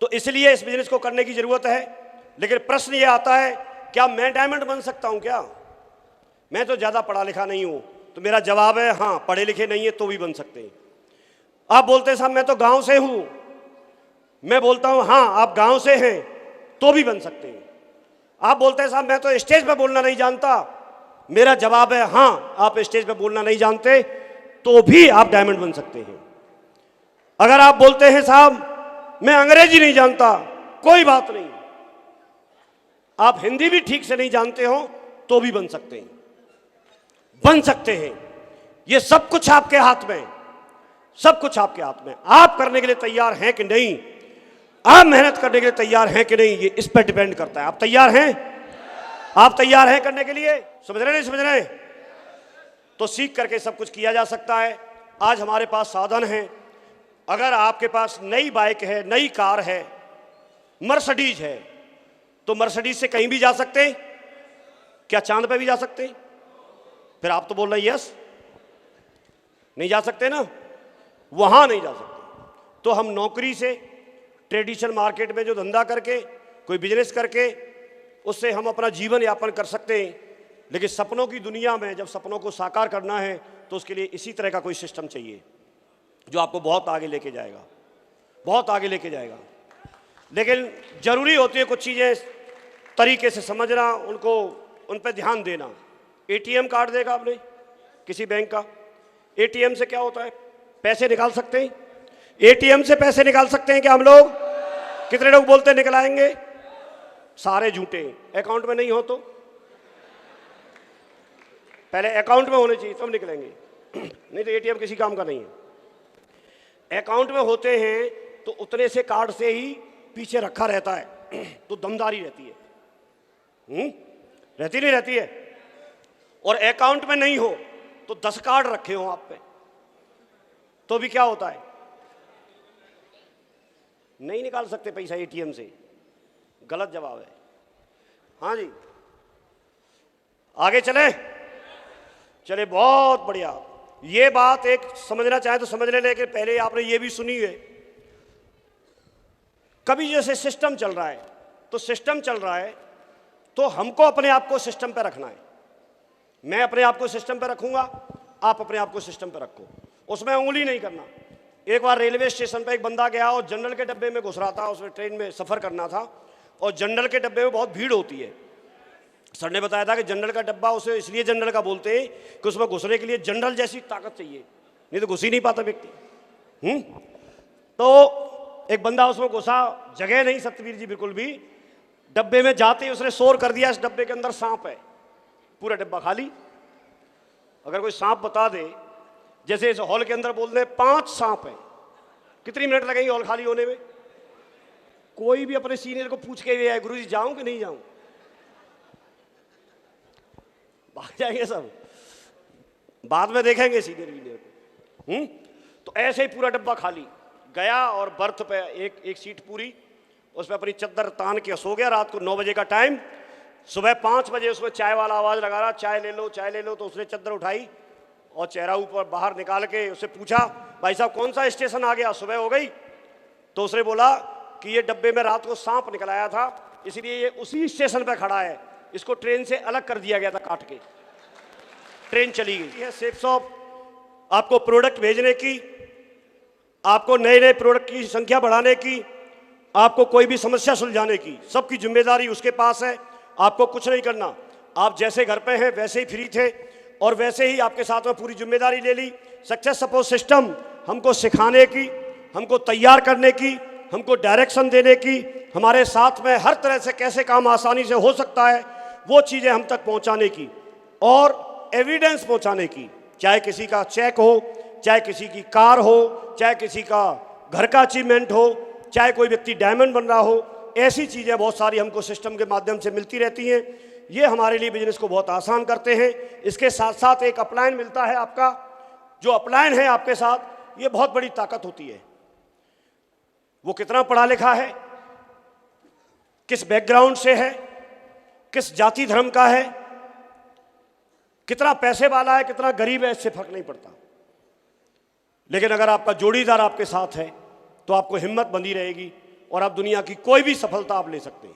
तो इसलिए इस बिजनेस को करने की जरूरत है। लेकिन प्रश्न ये आता है, क्या मैं डायमंड बन सकता हूं? क्या मैं तो ज्यादा पढ़ा लिखा नहीं हूं? तो मेरा जवाब है हाँ, पढ़े लिखे नहीं है तो भी बन सकते हैं। आप बोलते हैं साहब मैं तो गांव से हूं, मैं बोलता हूं हाँ, आप गांव से हैं तो भी बन सकते हैं। आप बोलते हैं साहब मैं तो स्टेज पे बोलना नहीं जानता, मेरा जवाब है हाँ, आप स्टेज पे बोलना नहीं जानते तो भी आप डायमंड बन सकते हैं। अगर आप बोलते हैं साहब मैं अंग्रेजी नहीं जानता, कोई बात नहीं, आप हिंदी भी ठीक से नहीं जानते हो तो भी बन सकते हैं, बन सकते हैं। ये सब कुछ आपके हाथ में, सब कुछ आपके हाथ में। आप करने के लिए तैयार हैं कि नहीं, आप मेहनत करने के लिए तैयार हैं कि नहीं, ये इस पर डिपेंड करता है। आप तैयार हैं? आप तैयार हैं करने के लिए? समझ रहे नहीं समझ रहे? तो सीख करके सब कुछ किया जा सकता है। आज हमारे पास साधन हैं। अगर आपके पास नई बाइक है, नई कार है, मर्सिडीज है, तो मर्सिडीज से कहीं भी जा सकते हैं। क्या चांद पे भी जा सकते हैं? फिर आप तो बोल रहे हैं यस, नहीं जा सकते ना, वहां नहीं जा सकते। तो हम नौकरी से, ट्रेडिशनल मार्केट में जो धंधा करके, कोई बिजनेस करके, उससे हम अपना जीवन यापन कर सकते हैं। लेकिन सपनों की दुनिया में जब सपनों को साकार करना है तो उसके लिए इसी तरह का कोई सिस्टम चाहिए जो आपको बहुत आगे लेके जाएगा, बहुत आगे लेके जाएगा। लेकिन जरूरी होती है कुछ चीज़ें तरीके से समझना, उनको उन पर ध्यान देना। एटीएम कार्ड देखा आपने किसी बैंक का? एटीएम से क्या होता है? पैसे निकाल सकते हैं? एटीएम से पैसे निकाल सकते हैं क्या हम लोग? कितने लोग बोलते हैं निकलाएंगे? सारे झूठे। अकाउंट में नहीं हो तो? पहले अकाउंट में होने चाहिए तब निकलेंगे, नहीं तो एटीएम किसी काम का नहीं है। अकाउंट में होते हैं तो उतने से कार्ड से ही पीछे रखा रहता है तो दमदारी रहती है, रहती नहीं रहती है। और अकाउंट में नहीं हो तो 10 कार्ड रखे हो आप पे तो भी क्या होता है? नहीं निकाल सकते पैसा एटीएम से। गलत जवाब है। हाँ जी, आगे चले चले, बहुत बढ़िया। ये बात एक समझना चाहे तो समझ ले, लेकिन पहले आपने ये भी सुनी है। कभी जैसे सिस्टम चल रहा है तो सिस्टम चल रहा है तो हमको अपने आप को सिस्टम पे रखना है। मैं अपने आप को सिस्टम पे रखूंगा, आप अपने आप को सिस्टम पे रखो, उसमें उंगली नहीं करना। एक बार रेलवे स्टेशन पे एक बंदा गया और जनरल के डब्बे में घुस रहा था, उसमें ट्रेन में सफ़र करना था और जनरल के डब्बे में बहुत भीड़ होती है। सर ने बताया था कि जनरल का डब्बा उसे इसलिए जनरल का बोलते हैं कि उसमें घुसने के लिए जनरल जैसी ताकत चाहिए, नहीं तो घुस ही नहीं पाता व्यक्ति। तो एक बंदा उसमें घुसा, जगह नहीं सत्यवीर जी बिल्कुल भी। डब्बे में जाते ही उसने शोर कर दिया, इस डब्बे के अंदर सांप है। पूरा डब्बा खाली। अगर कोई सांप बता दे, जैसे इस हॉल के अंदर बोल दे 5 सांप है, कितनी मिनट लगेंगे हॉल खाली होने में? कोई भी अपने सीनियर को पूछ के गया है गुरुजी जाऊं कि नहीं जाऊं, भाग जाएंगे सब, बाद में देखेंगे सीनियर वीनियर को। तो ऐसे ही पूरा डब्बा खाली। गया और बर्थ पे एक सीट पूरी, उसमें अपनी चद्दर तान के सो गया। रात को 9 बजे का टाइम, सुबह 5 बजे उसमें चाय वाला आवाज लगा रहा, चाय ले लो चाय ले लो। तो उसने चद्दर उठाई और चेहरा ऊपर बाहर निकाल के उससे पूछा, भाई साहब कौन सा स्टेशन आ गया, सुबह हो गई? तो उसने बोला कि ये डब्बे में रात को सांप निकल आया था, इसलिए ये उसी स्टेशन पर खड़ा है, इसको ट्रेन से अलग कर दिया गया था काट के। ट्रेन चली गई है। सेफ शॉप आपको प्रोडक्ट भेजने की, आपको नए नए प्रोडक्ट की संख्या बढ़ाने की, आपको कोई भी समस्या सुलझाने की, सबकी जिम्मेदारी उसके पास है। आपको कुछ नहीं करना। आप जैसे घर पे हैं वैसे ही फ्री थे और वैसे ही आपके साथ में पूरी जिम्मेदारी ले ली। सक्सेस सपोर्ट सिस्टम हमको सिखाने की, हमको तैयार करने की, हमको डायरेक्शन देने की, हमारे साथ में हर तरह से कैसे काम आसानी से हो सकता है वो चीज़ें हम तक पहुंचाने की और एविडेंस पहुंचाने की। चाहे किसी का चेक हो, चाहे किसी की कार हो, चाहे किसी का घर का अचीवमेंट हो, चाहे कोई व्यक्ति डायमंड बन रहा हो, ऐसी चीज़ें बहुत सारी हमको सिस्टम के माध्यम से मिलती रहती हैं। ये हमारे लिए बिजनेस को बहुत आसान करते हैं। इसके साथ साथ एक अपलाइन मिलता है आपका, जो अपलाइन है आपके साथ, ये बहुत बड़ी ताकत होती है। वो कितना पढ़ा लिखा है, किस बैकग्राउंड से है, किस जाति धर्म का है, कितना पैसे वाला है, कितना गरीब है, इससे फर्क नहीं पड़ता। लेकिन अगर आपका जोड़ीदार आपके साथ है तो आपको हिम्मत बंधी रहेगी, और आप दुनिया की कोई भी सफलता आप ले सकते हैं।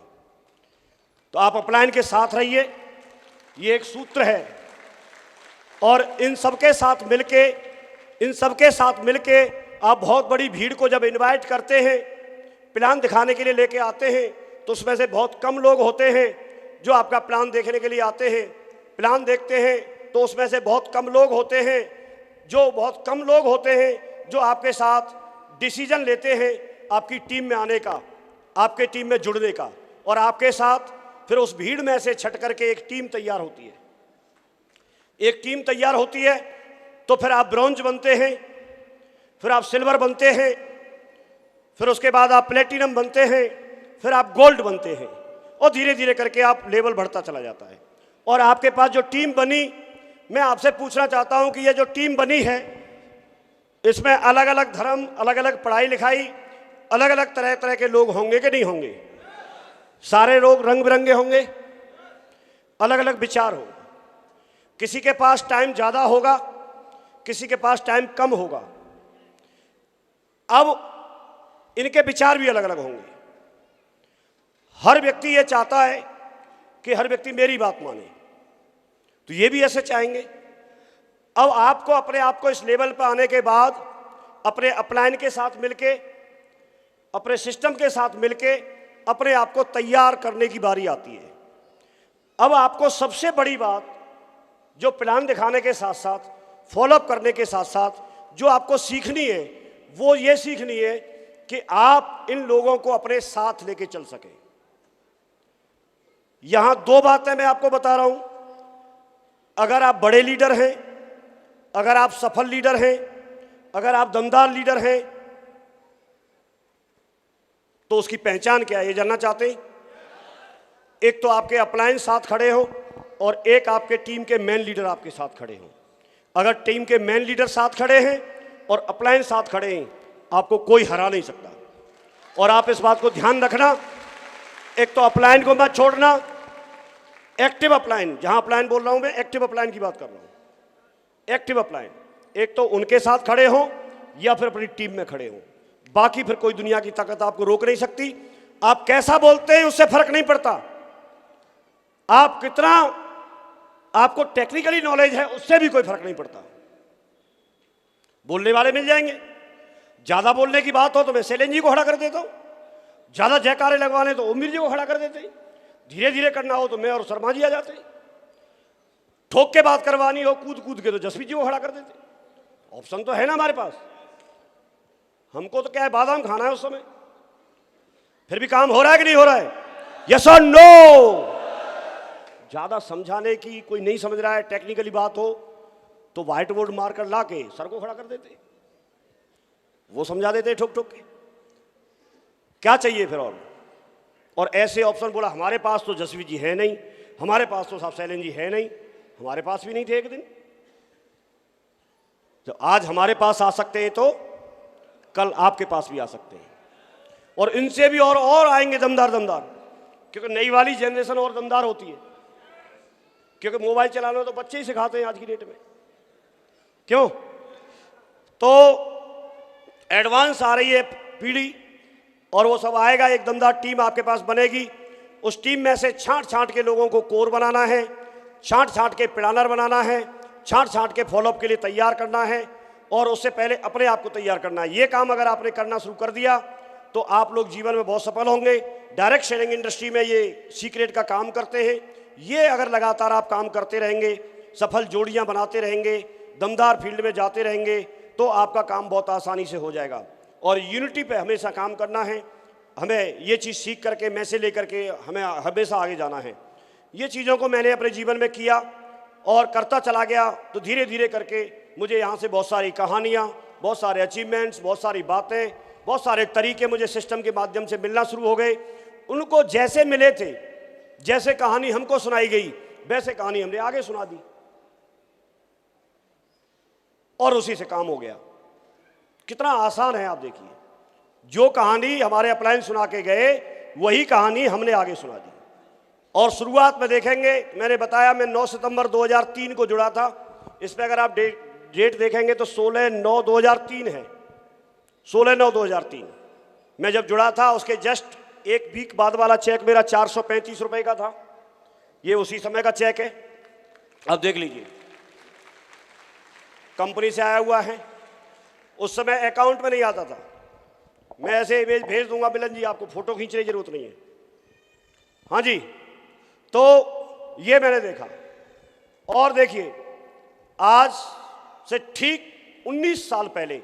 तो आप अपलाइन के साथ रहिए, ये एक सूत्र है। और इन सबके साथ मिलके आप बहुत बड़ी भीड़ को जब इनवाइट करते हैं, प्लान दिखाने के लिए लेके आते हैं, तो उसमें से बहुत कम लोग होते हैं जो आपका प्लान देखने के लिए आते हैं। प्लान देखते हैं तो उसमें से बहुत कम लोग होते हैं जो आपके साथ डिसीजन लेते हैं आपकी टीम में आने का, आपके टीम में जुड़ने का, और आपके साथ फिर उस भीड़ में से छट करके एक टीम तैयार होती है। एक टीम तैयार होती है तो फिर आप ब्रॉन्ज बनते हैं, फिर आप सिल्वर बनते हैं, फिर उसके बाद आप प्लेटिनम बनते हैं, फिर आप गोल्ड बनते हैं, और धीरे धीरे करके आप लेवल बढ़ता चला जाता है। और आपके पास जो टीम बनी, मैं आपसे पूछना चाहता हूं कि ये जो टीम बनी है, इसमें अलग अलग धर्म, अलग अलग पढ़ाई लिखाई, अलग अलग तरह तरह के लोग होंगे कि नहीं होंगे? सारे लोग रंग बिरंगे होंगे, अलग अलग विचार होंगे। किसी के पास टाइम ज़्यादा होगा, किसी के पास टाइम कम होगा। अब इनके विचार भी अलग अलग होंगे। हर व्यक्ति ये चाहता है कि हर व्यक्ति मेरी बात माने, तो ये भी ऐसे चाहेंगे। अब आपको अपने आप को इस लेवल पर आने के बाद अपने अपलाइन के साथ मिलके, अपने सिस्टम के साथ मिलके अपने आप को तैयार करने की बारी आती है। अब आपको सबसे बड़ी बात जो प्लान दिखाने के साथ साथ, फॉलोअप करने के साथ साथ जो आपको सीखनी है, वो ये सीखनी है कि आप इन लोगों को अपने साथ लेके चल सकें। यहां दो बातें मैं आपको बता रहा हूं। अगर आप बड़े लीडर हैं, अगर आप सफल लीडर हैं, अगर आप दमदार लीडर हैं, तो उसकी पहचान क्या है, ये जानना चाहते हैं? एक तो आपके अपलाइन साथ खड़े हो, और एक आपके टीम के मेन लीडर आपके साथ खड़े हों। अगर टीम के मेन लीडर साथ खड़े हैं और अपलाइन साथ खड़े हैं, आपको कोई हरा नहीं सकता। और आप इस बात को ध्यान रखना, एक तो अपलाइन को मत छोड़ना। एक्टिव अपलाइन, जहां अपलाइन बोल रहा हूं मैं, एक्टिव अपलाइन की बात कर रहा हूं। एक्टिव अपलाइन, एक तो उनके साथ खड़े हो या फिर अपनी टीम में खड़े हो, बाकी फिर कोई दुनिया की ताकत आपको रोक नहीं सकती। आप कैसा बोलते हैं उससे फर्क नहीं पड़ता, आप कितना आपको टेक्निकली नॉलेज है उससे भी कोई फर्क नहीं पड़ता। बोलने वाले मिल जाएंगे। ज्यादा बोलने की बात हो तो मैं सेलन जी को खड़ा कर देता हूं, ज्यादा जयकारे लगवाने तो ओमवीर जी को खड़ा कर देते, धीरे धीरे करना हो तो मैं और शर्मा जी आ जाते, ठोक के बात करवानी हो कूद कूद के तो जसवीर जी को खड़ा कर देते। ऑप्शन तो है ना हमारे पास। हमको तो क्या है, बादाम खाना है उस समय। फिर भी काम हो रहा है कि नहीं हो रहा है? यस और नो? ज्यादा समझाने की कोई नहीं समझ रहा है, टेक्निकली बात हो तो व्हाइट बोर्ड मारकर ला के सर को खड़ा कर देते, वो समझा देते ठोक ठोक के। क्या चाहिए फिर? और ऐसे ऑप्शन बोला हमारे पास तो जसवीर जी है नहीं, हमारे पास तो साहब सैलन जी है नहीं, हमारे पास भी नहीं थे एक दिन। जब आज हमारे पास आ सकते हैं तो कल आपके पास भी आ सकते हैं, और इनसे भी और आएंगे दमदार दमदार, क्योंकि नई वाली जनरेशन और दमदार होती है। क्योंकि मोबाइल चलाना तो बच्चे ही सिखाते हैं आज की डेट में, क्यों? तो एडवांस आ रही है पीढ़ी, और वो सब आएगा। एक दमदार टीम आपके पास बनेगी। उस टीम में से छांट छांट के लोगों को कोर बनाना है, छांट छांट के प्लानर बनाना है, छांट छांट के फॉलोअप के लिए तैयार करना है, और उससे पहले अपने आप को तैयार करना है। ये काम अगर आपने करना शुरू कर दिया तो आप लोग जीवन में बहुत सफल होंगे। डायरेक्ट सेलिंग इंडस्ट्री में ये सीक्रेट का काम करते हैं। ये अगर लगातार आप काम करते रहेंगे, सफल जोड़ियां बनाते रहेंगे, दमदार फील्ड में जाते रहेंगे, तो आपका काम बहुत आसानी से हो जाएगा। और यूनिटी पे हमेशा काम करना है। हमें ये चीज़ सीख करके, में से लेकर के हमें हमेशा आगे जाना है। ये चीज़ों को मैंने अपने जीवन में किया और करता चला गया, तो धीरे धीरे करके मुझे यहाँ से बहुत सारी कहानियाँ, बहुत सारे अचीवमेंट्स, बहुत सारी बातें, बहुत सारे तरीके मुझे सिस्टम के माध्यम से मिलना शुरू हो गए। उनको जैसे मिले थे, जैसे कहानी हमको सुनाई गई, वैसे कहानी हमने आगे सुना दी, और उसी से काम हो गया। कितना आसान है आप देखिए। जो कहानी हमारे अपलाइन सुना के गए, वही कहानी हमने आगे सुना दी। और शुरुआत में देखेंगे, मैंने बताया मैं 9 सितंबर 2003 को जुड़ा था। इसमें अगर आप डेट देखेंगे तो 16/9/2003 है, 16/9/2003। मैं जब जुड़ा था उसके जस्ट एक वीक बाद वाला चेक मेरा 435 रुपए का था। ये उसी समय का चेक है, अब देख लीजिए, कंपनी से आया हुआ है। उस समय अकाउंट में नहीं आता था। मैं ऐसे इमेज भेज दूंगा मिलन जी, आपको फोटो खींचने की जरूरत नहीं है। हाँ जी, तो ये मैंने देखा। और देखिए, आज से ठीक 19 साल पहले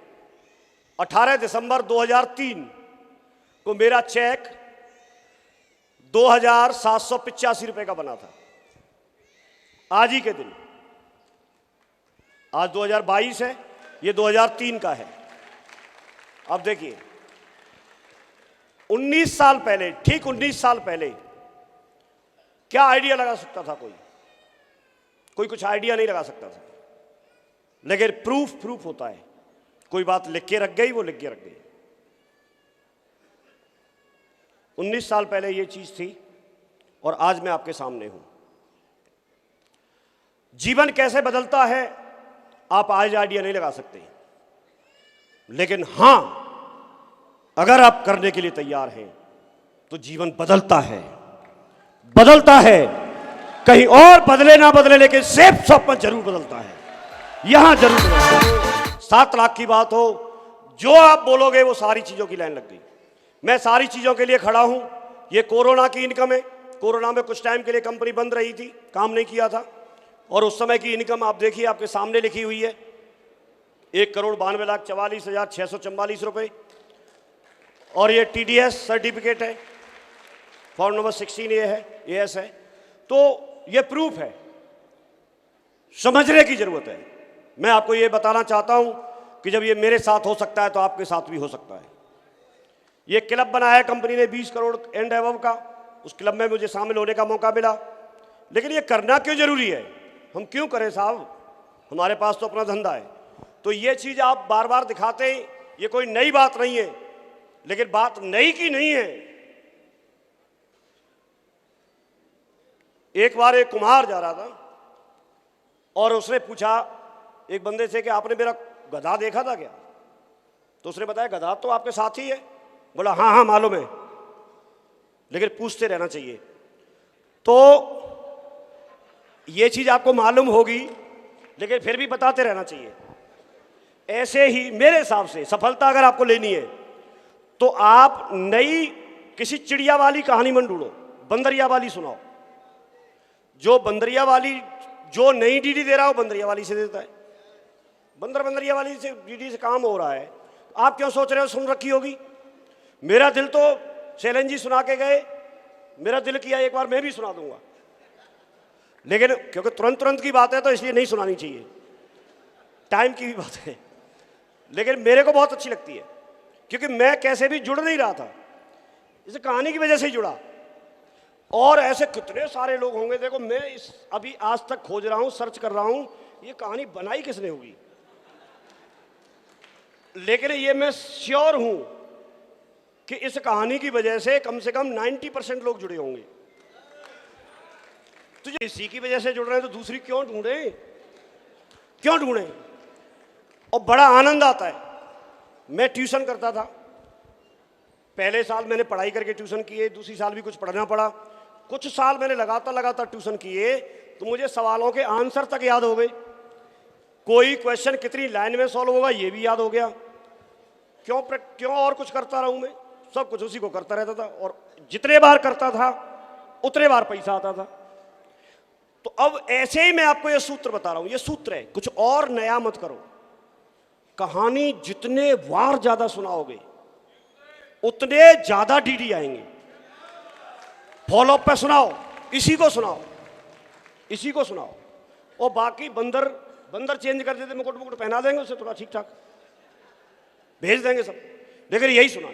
18 दिसंबर 2003 को मेरा चेक 2785 रुपए का बना था। आज ही के दिन, आज 2022 है, ये 2003 का है। अब देखिए, 19 साल पहले, ठीक 19 साल पहले क्या आइडिया लगा सकता था कोई कुछ आइडिया नहीं लगा सकता था। लेकिन प्रूफ होता है। कोई बात लिख के रख गई, वो लिख के रख गई। 19 साल पहले ये चीज थी और आज मैं आपके सामने हूं। जीवन कैसे बदलता है आप आज आइडिया नहीं लगा सकते, लेकिन हां, अगर आप करने के लिए तैयार हैं तो जीवन बदलता है, कहीं और बदले ना बदले, लेकिन सेफ शॉप में जरूर बदलता है, यहां जरूर बदलता है। 7 लाख की बात हो, जो आप बोलोगे वो सारी चीजों की लाइन लग गई। मैं सारी चीजों के लिए खड़ा हूं। ये कोरोना की इनकम है। कोरोना में कुछ टाइम के लिए कंपनी बंद रही थी, काम नहीं किया था, और उस समय की इनकम आप देखिए, आपके सामने लिखी हुई है, 1,92,44,644 रुपए। और ये TDS सर्टिफिकेट है, फॉर्म नंबर 16 ये है, AS है। तो ये प्रूफ है, समझने की जरूरत है। मैं आपको ये बताना चाहता हूं कि जब ये मेरे साथ हो सकता है तो आपके साथ भी हो सकता है। ये क्लब बनाया कंपनी ने 20 करोड़ एंड एबव का, उस क्लब में मुझे शामिल होने का मौका मिला। लेकिन ये करना क्यों जरूरी है, हम क्यों करें साहब, हमारे पास तो अपना धंधा है। तो ये चीज आप बार बार दिखाते हैं, ये कोई नई बात नहीं है, लेकिन बात नई की नहीं है। एक बार एक कुम्हार जा रहा था और उसने पूछा एक बंदे से कि आपने मेरा गधा देखा था क्या? तो उसने बताया गधा तो आपके साथ ही है। बोला हाँ हाँ मालूम है, लेकिन पूछते रहना चाहिए। तो ये चीज आपको मालूम होगी, लेकिन फिर भी बताते रहना चाहिए। ऐसे ही मेरे हिसाब से सफलता अगर आपको लेनी है तो आप नई किसी चिड़िया वाली कहानी में ढूंढो, बंदरिया वाली सुनाओ। जो बंदरिया वाली, जो नई डीडी दे रहा हो बंदरिया वाली से देता है। बंदरिया वाली से डीडी से काम हो रहा है, आप क्यों सोच रहे हो सुन रखी होगी? मेरा दिल तो शैलन जी सुना के गए, मेरा दिल किया एक बार मैं भी सुना दूंगा, लेकिन क्योंकि तुरंत की बात है तो इसलिए नहीं सुनानी चाहिए, टाइम की भी बात है। लेकिन मेरे को बहुत अच्छी लगती है, क्योंकि मैं कैसे भी जुड़ नहीं रहा था, इस कहानी की वजह से ही जुड़ा। और ऐसे कितने सारे लोग होंगे, देखो मैं इस अभी आज तक खोज रहा हूं, सर्च कर रहा हूं, ये कहानी बनाई किसने होगी। लेकिन ये मैं श्योर हूं कि इस कहानी की वजह से कम 90% लोग जुड़े होंगे। तो इसी की वजह से जुड़ रहे हैं तो दूसरी क्यों ढूंढे? और बड़ा आनंद आता है। मैं ट्यूशन करता था, पहले साल मैंने पढ़ाई करके ट्यूशन किए, दूसरी साल भी कुछ पढ़ना पड़ा। कुछ साल मैंने लगातार ट्यूशन किए तो मुझे सवालों के आंसर तक याद हो गए। कोई क्वेश्चन कितनी लाइन में सॉल्व होगा ये भी याद हो गया। क्यों और कुछ करता रहूं मैं? सब कुछ उसी को करता रहता था, और जितने बार करता था उतने बार पैसा आता था। तो अब ऐसे ही मैं आपको ये सूत्र बता रहा हूं, ये सूत्र है, कुछ और नया मत करो। कहानी जितने बार ज्यादा सुनाओगे उतने ज्यादा डीडी आएंगे। फॉलो अप पे सुनाओ, इसी को सुनाओ। और बाकी बंदर चेंज कर देते, मुकुट पहना देंगे उसे, थोड़ा ठीक ठाक भेज देंगे सब, लेकिन यही सुनाओ।